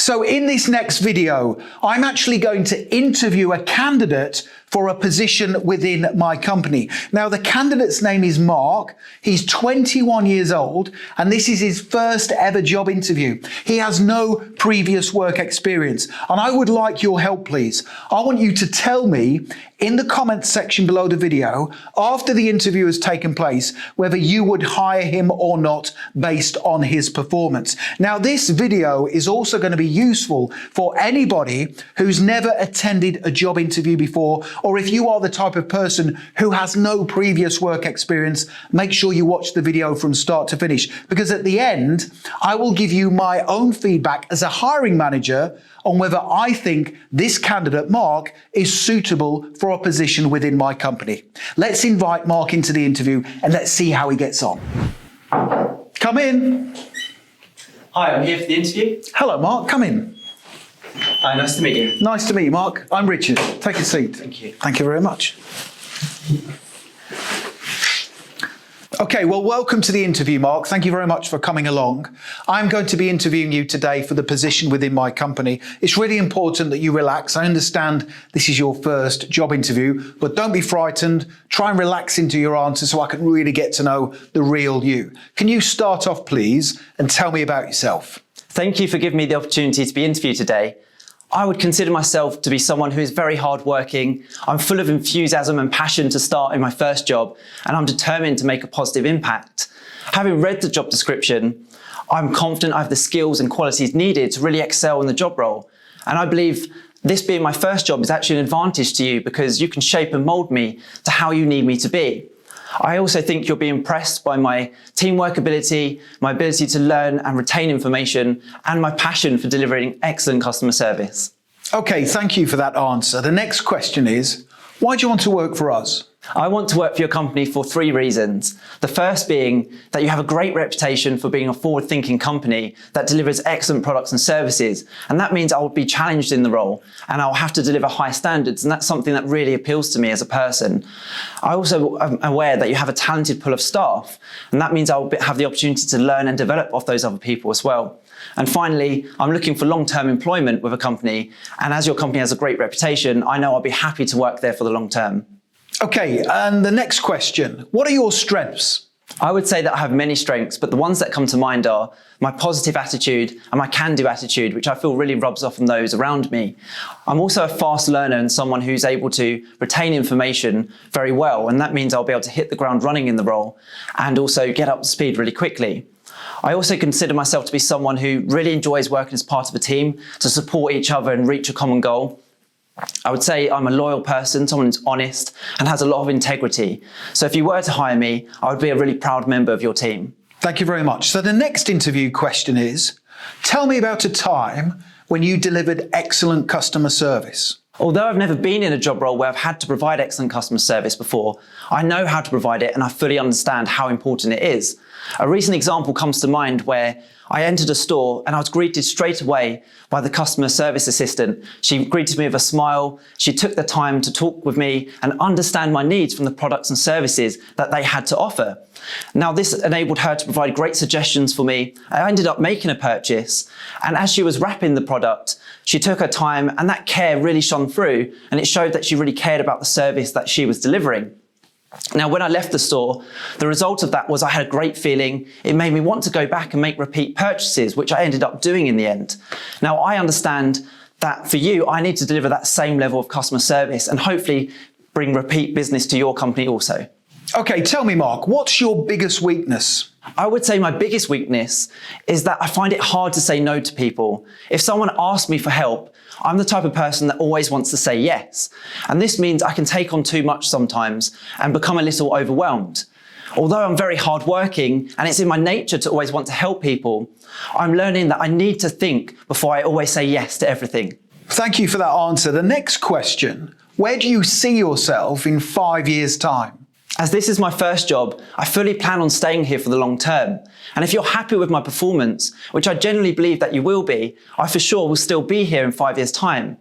So in this next video, I'm actually going to interview a candidate for a position within my company. Now, the candidate's name is Mark. He's 21 years old, and this is his first ever job interview. He has no previous work experience, and I would like your help, please. I want you to tell me in the comments section below the video, after the interview has taken place, whether you would hire him or not based on his performance. Now, this video is also going to be useful for anybody who's never attended a job interview before, or if you are the type of person who has no previous work experience, make sure you watch the video from start to finish, because at the end, I will give you my own feedback as a hiring manager on whether I think this candidate, Mark, is suitable for a position within my company. Let's invite Mark into the interview and let's see how he gets on. Come in. Hi, I'm here for the interview. Hello, Mark. Come in. Hi, nice to meet you. Nice to meet you, Mark. I'm Richard. Take a seat. Thank you. Thank you very much. Okay, well, welcome to the interview, Mark. Thank you very much for coming along. I'm going to be interviewing you today for the position within my company. It's really important that you relax. I understand this is your first job interview, but don't be frightened. Try and relax into your answers so I can really get to know the real you. Can you start off, please, and tell me about yourself? Thank you for giving me the opportunity to be interviewed today. I would consider myself to be someone who is very hardworking. I'm full of enthusiasm and passion to start in my first job, and I'm determined to make a positive impact. Having read the job description, I'm confident I have the skills and qualities needed to really excel in the job role. And I believe this being my first job is actually an advantage to you because you can shape and mold me to how you need me to be. I also think you'll be impressed by my teamwork ability, my ability to learn and retain information, and my passion for delivering excellent customer service. Okay, thank you for that answer. The next question is, why do you want to work for us? I want to work for your company for 3 reasons. The first being that you have a great reputation for being a forward-thinking company that delivers excellent products and services. And that means I will be challenged in the role and I'll have to deliver high standards. And that's something that really appeals to me as a person. I also am aware that you have a talented pool of staff. And that means I'll have the opportunity to learn and develop off those other people as well. And finally, I'm looking for long-term employment with a company. And as your company has a great reputation, I know I'll be happy to work there for the long term. Okay, and the next question, what are your strengths? I would say that I have many strengths, but the ones that come to mind are my positive attitude and my can-do attitude, which I feel really rubs off on those around me. I'm also a fast learner and someone who's able to retain information very well, and that means I'll be able to hit the ground running in the role and also get up to speed really quickly. I also consider myself to be someone who really enjoys working as part of a team to support each other and reach a common goal. I would say I'm a loyal person, someone who's honest and has a lot of integrity. So if you were to hire me, I would be a really proud member of your team. Thank you very much. So the next interview question is, tell me about a time when you delivered excellent customer service. Although I've never been in a job role where I've had to provide excellent customer service before, I know how to provide it and I fully understand how important it is. A recent example comes to mind where I entered a store and I was greeted straight away by the customer service assistant. She greeted me with a smile. She took the time to talk with me and understand my needs from the products and services that they had to offer. Now, this enabled her to provide great suggestions for me. I ended up making a purchase, and as she was wrapping the product, she took her time and that care really shone through, and it showed that she really cared about the service that she was delivering. Now, when I left the store, the result of that was I had a great feeling. It made me want to go back and make repeat purchases, which I ended up doing in the end. Now, I understand that for you, I need to deliver that same level of customer service and hopefully bring repeat business to your company also. Okay, tell me, Mark, what's your biggest weakness? I would say my biggest weakness is that I find it hard to say no to people. If someone asks me for help, I'm the type of person that always wants to say yes. And this means I can take on too much sometimes and become a little overwhelmed. Although I'm very hardworking and it's in my nature to always want to help people, I'm learning that I need to think before I always say yes to everything. Thank you for that answer. The next question, where do you see yourself in 5 years' time? As this is my first job, I fully plan on staying here for the long term. And if you're happy with my performance, which I genuinely believe that you will be, I for sure will still be here in 5 years' time.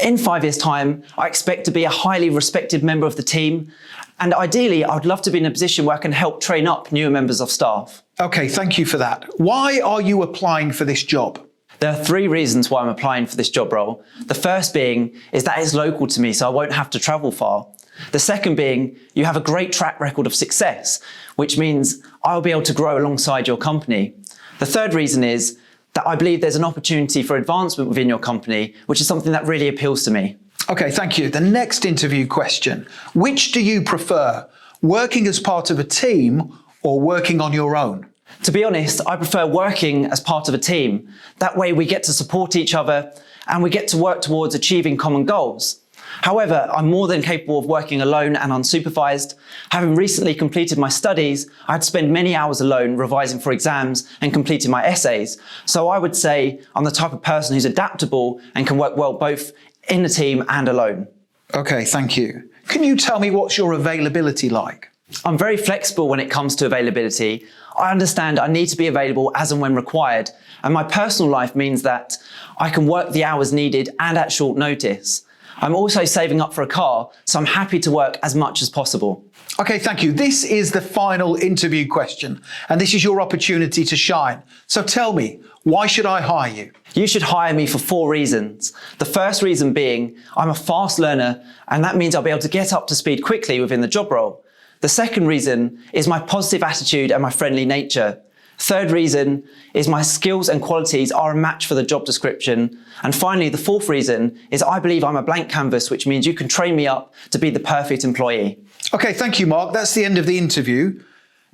In 5 years' time, I expect to be a highly respected member of the team. And ideally, I would love to be in a position where I can help train up newer members of staff. Okay, thank you for that. Why are you applying for this job? There are 3 reasons why I'm applying for this job role. The first being is that it's local to me, so I won't have to travel far. The second being, you have a great track record of success, which means I'll be able to grow alongside your company. The third reason is that I believe there's an opportunity for advancement within your company, which is something that really appeals to me. Okay, thank you. The next interview question. Which do you prefer, working as part of a team or working on your own? To be honest, I prefer working as part of a team. That way we get to support each other and we get to work towards achieving common goals. However, I'm more than capable of working alone and unsupervised. Having recently completed my studies, I had to spend many hours alone revising for exams and completing my essays. So I would say I'm the type of person who's adaptable and can work well both in a team and alone. Okay, thank you. Can you tell me what's your availability like? I'm very flexible when it comes to availability. I understand I need to be available as and when required, and my personal life means that I can work the hours needed and at short notice. I'm also saving up for a car, so I'm happy to work as much as possible. Okay, thank you. This is the final interview question, and this is your opportunity to shine. So tell me, why should I hire you? You should hire me for 4 reasons. The first reason being, I'm a fast learner, and that means I'll be able to get up to speed quickly within the job role. The second reason is my positive attitude and my friendly nature. Third reason is my skills and qualities are a match for the job description. And finally, the 4th reason is I believe I'm a blank canvas, which means you can train me up to be the perfect employee. Okay, thank you, Mark. That's the end of the interview.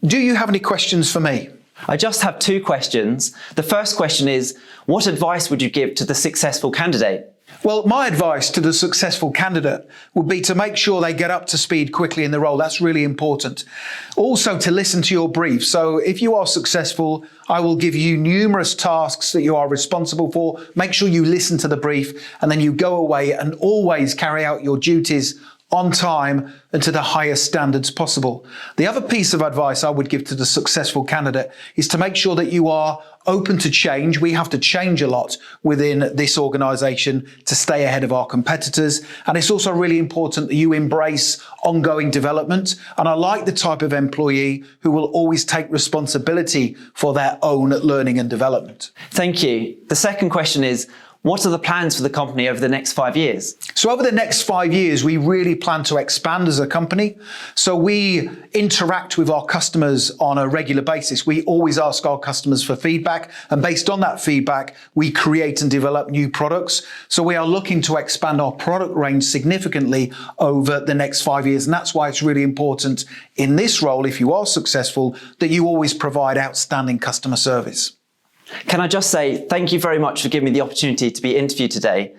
Do you have any questions for me? I just have 2 questions. The first question is, what advice would you give to the successful candidate? Well, my advice to the successful candidate would be to make sure they get up to speed quickly in the role. That's really important. Also, to listen to your brief. So if you are successful, I will give you numerous tasks that you are responsible for. Make sure you listen to the brief and then you go away and always carry out your duties on time and to the highest standards possible. The other piece of advice I would give to the successful candidate is to make sure that you are open to change. We have to change a lot within this organization to stay ahead of our competitors. And it's also really important that you embrace ongoing development. And I like the type of employee who will always take responsibility for their own learning and development. Thank you. The second question is, what are the plans for the company over the next 5 years? So over the next 5 years, we really plan to expand as a company. So we interact with our customers on a regular basis. We always ask our customers for feedback, and based on that feedback, we create and develop new products. So we are looking to expand our product range significantly over the next 5 years. And that's why it's really important in this role, if you are successful, that you always provide outstanding customer service. Can I just say thank you very much for giving me the opportunity to be interviewed today.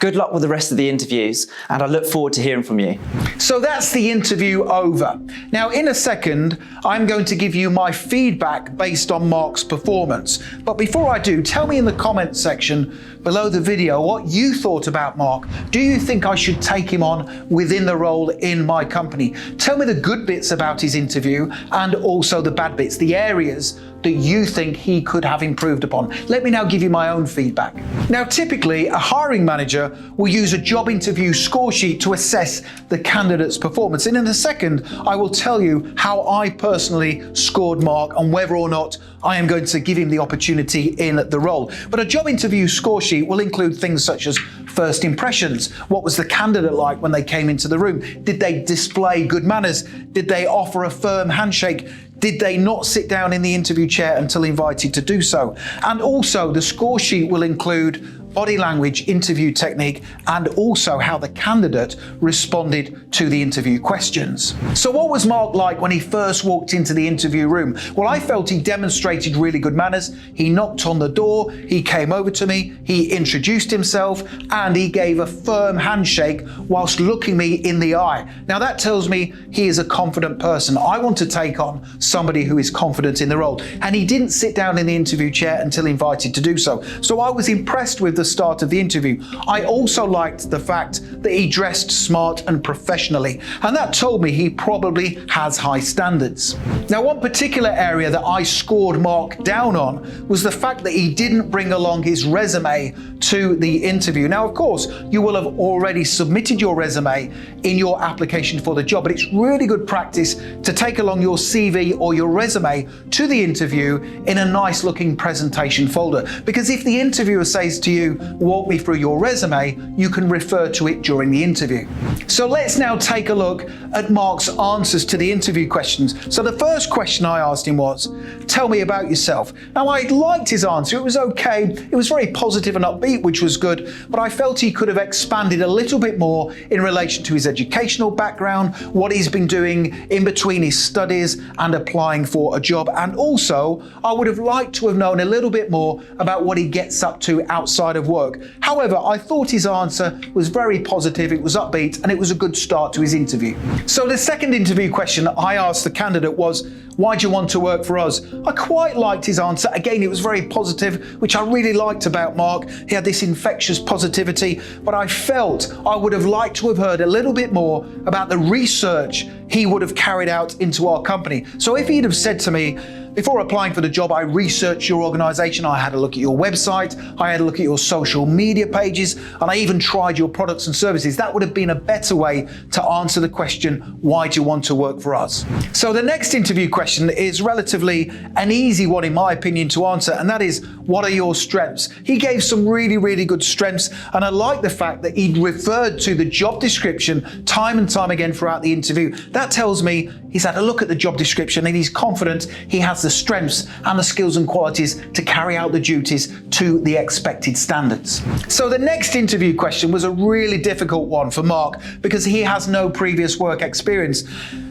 Good luck with the rest of the interviews, and I look forward to hearing from you. So that's the interview over. Now, in a second, I'm going to give you my feedback based on Mark's performance. But before I do, tell me in the comments section below the video what you thought about Mark. Do you think I should take him on within the role in my company? Tell me the good bits about his interview and also the bad bits, the areas that you think he could have improved upon. Let me now give you my own feedback. Now, typically, a hiring manager will use a job interview score sheet to assess the candidate's performance. And in a second, I will tell you how I personally scored Mark and whether or not I am going to give him the opportunity in the role. But a job interview score sheet will include things such as first impressions. What was the candidate like when they came into the room? Did they display good manners? Did they offer a firm handshake? Did they not sit down in the interview chair until invited to do so? And also the score sheet will include body language, interview technique, and also how the candidate responded to the interview questions. So what was Mark like when he first walked into the interview room? Well, I felt he demonstrated really good manners. He knocked on the door, he came over to me, he introduced himself, and he gave a firm handshake whilst looking me in the eye. Now that tells me he is a confident person. I want to take on somebody who is confident in the role. And he didn't sit down in the interview chair until invited to do so. So I was impressed with the start of the interview. I also liked the fact that he dressed smart and professionally, and that told me he probably has high standards. Now, one particular area that I scored Mark down on was the fact that he didn't bring along his resume to the interview. Now, of course, you will have already submitted your resume in your application for the job, but it's really good practice to take along your CV or your resume to the interview in a nice looking presentation folder, because if the interviewer says to you, walk me through your resume, you can refer to it during the interview. So let's now take a look at Mark's answers to the interview questions. So the first question I asked him was, tell me about yourself. Now, I liked his answer. It was okay. It was very positive and upbeat, which was good, but I felt he could have expanded a little bit more in relation to his educational background, what he's been doing in between his studies and applying for a job. And also, I would have liked to have known a little bit more about what he gets up to outside of work. However, I thought his answer was very positive, it was upbeat, and it was a good start to his interview. So the second interview question I asked the candidate was, why do you want to work for us? I quite liked his answer. Again, it was very positive, which I really liked about Mark. He had this infectious positivity, but I felt I would have liked to have heard a little bit more about the research he would have carried out into our company. So if he'd have said to me, before applying for the job, I researched your organization, I had a look at your website, I had a look at your social media pages, and I even tried your products and services, that would have been a better way to answer the question, why do you want to work for us? So the next interview question is relatively an easy one in my opinion to answer, and that is, what are your strengths? He gave some really good strengths, and I like the fact that he referred to the job description time and time again throughout the interview. That tells me he's had a look at the job description and he's confident he has the strengths and the skills and qualities to carry out the duties to the expected standards. So the next interview question was a really difficult one for Mark because he has no previous work experience.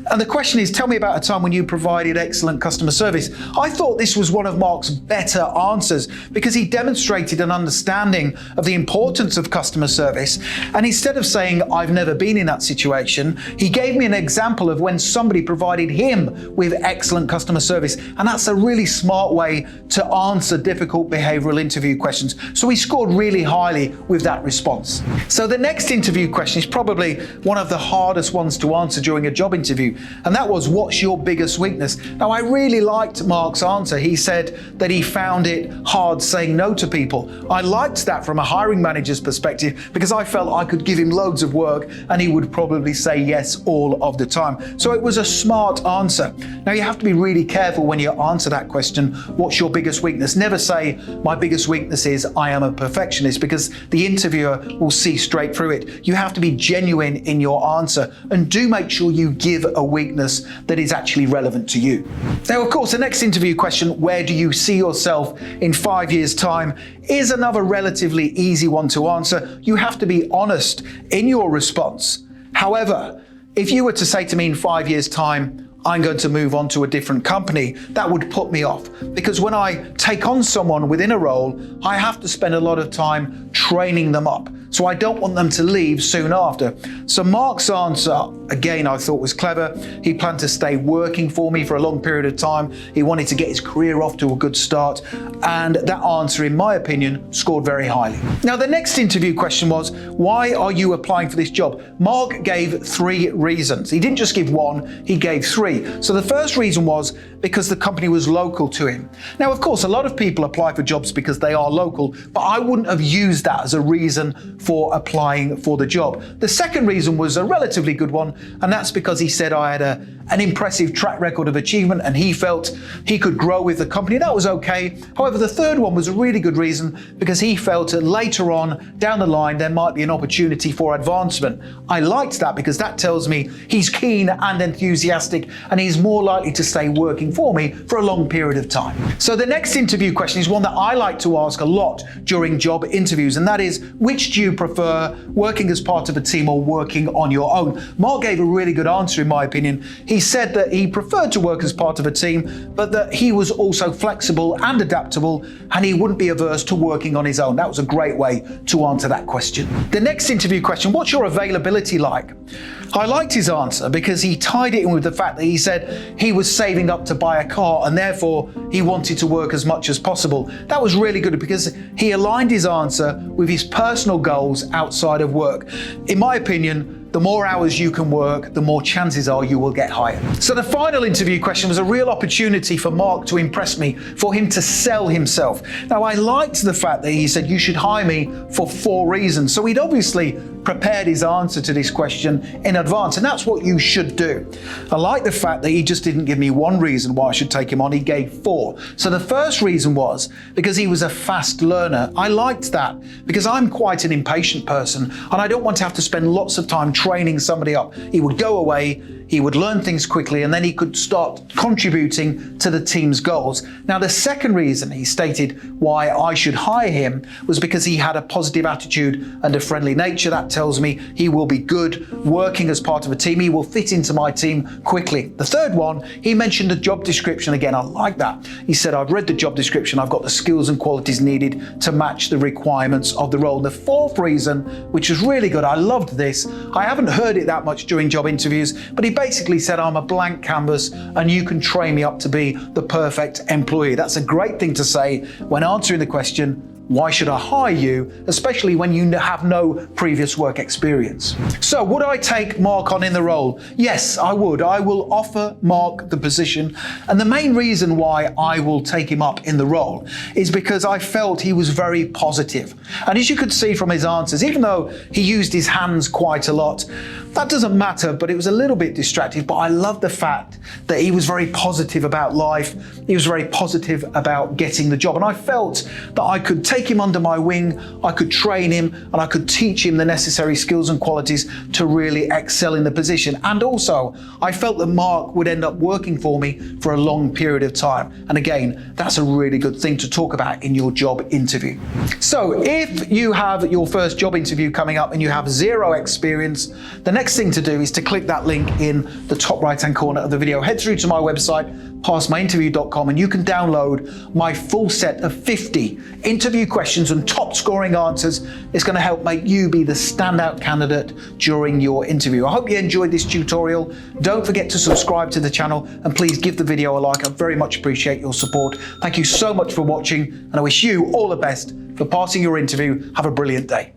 And the question is, tell me about a time when you provided excellent customer service. I thought this was one of Mark's better answers because he demonstrated an understanding of the importance of customer service. And instead of saying, I've never been in that situation, he gave me an example of when somebody provided him with excellent customer service. And that's a really smart way to answer difficult behavioral interview questions. So he scored really highly with that response. So the next interview question is probably one of the hardest ones to answer during a job interview. And that was, what's your biggest weakness? Now, I really liked Mark's answer. He said that he found it hard saying no to people. I liked that from a hiring manager's perspective because I felt I could give him loads of work and he would probably say yes all of the time. So it was a smart answer. Now, you have to be really careful when you answer that question, what's your biggest weakness? Never say, my biggest weakness is I am a perfectionist, because the interviewer will see straight through it. You have to be genuine in your answer and do make sure you give a weakness that is actually relevant to you. Now, of course, the next interview question, where do you see yourself in 5 years' time, is another relatively easy one to answer. You have to be honest in your response. However, if you were to say to me in 5 years' time, I'm going to move on to a different company, that would put me off, because when I take on someone within a role, I have to spend a lot of time training them up. So I don't want them to leave soon after. So Mark's answer, again, I thought was clever. He planned to stay working for me for a long period of time. He wanted to get his career off to a good start. And that answer, in my opinion, scored very highly. Now, the next interview question was, why are you applying for this job? Mark gave 3 reasons. He didn't just give one, he gave 3. So the first reason was because the company was local to him. Now, of course, a lot of people apply for jobs because they are local, but I wouldn't have used that as a reason for applying for the job. The second reason was a relatively good one, and that's because he said I had an impressive track record of achievement and he felt he could grow with the company. That was okay. However, the third one was a really good reason because he felt that later on down the line there might be an opportunity for advancement. I liked that because that tells me he's keen and enthusiastic and he's more likely to stay working for me for a long period of time. So the next interview question is one that I like to ask a lot during job interviews, and that is, which do you prefer, working as part of a team or working on your own? Mark gave a really good answer in my opinion. He He said that he preferred to work as part of a team, but that he was also flexible and adaptable, and he wouldn't be averse to working on his own. That was a great way to answer that question. The next interview question, what's your availability like? I liked his answer because he tied it in with the fact that he said he was saving up to buy a car and therefore he wanted to work as much as possible. That was really good because he aligned his answer with his personal goals outside of work. In my opinion, the more hours you can work, the more chances are you will get hired. So the final interview question was a real opportunity for Mark to impress me, for him to sell himself. Now, I liked the fact that he said you should hire me for 4 reasons. So he'd obviously prepared his answer to this question in advance, and that's what you should do. I like the fact that he just didn't give me 1 reason why I should take him on, he gave 4. So the first reason was because he was a fast learner. I liked that because I'm quite an impatient person and I don't want to have to spend lots of time training somebody up. He would go away, he would learn things quickly, and then he could start contributing to the team's goals. Now, the second reason he stated why I should hire him was because he had a positive attitude and a friendly nature. That tells me he will be good working as part of a team. He will fit into my team quickly. The third one, he mentioned the job description. Again, I like that. He said, I've read the job description. I've got the skills and qualities needed to match the requirements of the role. And the fourth reason, which was really good, I loved this. I haven't heard it that much during job interviews, but he basically said, I'm a blank canvas and you can train me up to be the perfect employee. That's a great thing to say when answering the question, why should I hire you, especially when you have no previous work experience? So would I take Mark on in the role? Yes, I would. I will offer Mark the position. And the main reason why I will take him up in the role is because I felt he was very positive. And as you could see from his answers, even though he used his hands quite a lot, that doesn't matter, but it was a little bit distracting. But I love the fact that he was very positive about life. He was very positive about getting the job. And I felt that I could take him under my wing, I could train him, and I could teach him the necessary skills and qualities to really excel in the position. And also, I felt that Mark would end up working for me for a long period of time. And again, that's a really good thing to talk about in your job interview. So if you have your first job interview coming up and you have 0 experience, the next thing to do is to click that link in the top right-hand corner of the video. Head through to my website, passmyinterview.com, and you can download my full set of 50 interview questions and top scoring answers. It's going to help make you be the standout candidate during your interview. I hope you enjoyed this tutorial. Don't forget to subscribe to the channel and please give the video a like. I very much appreciate your support. Thank you so much for watching, and I wish you all the best for passing your interview. Have a brilliant day.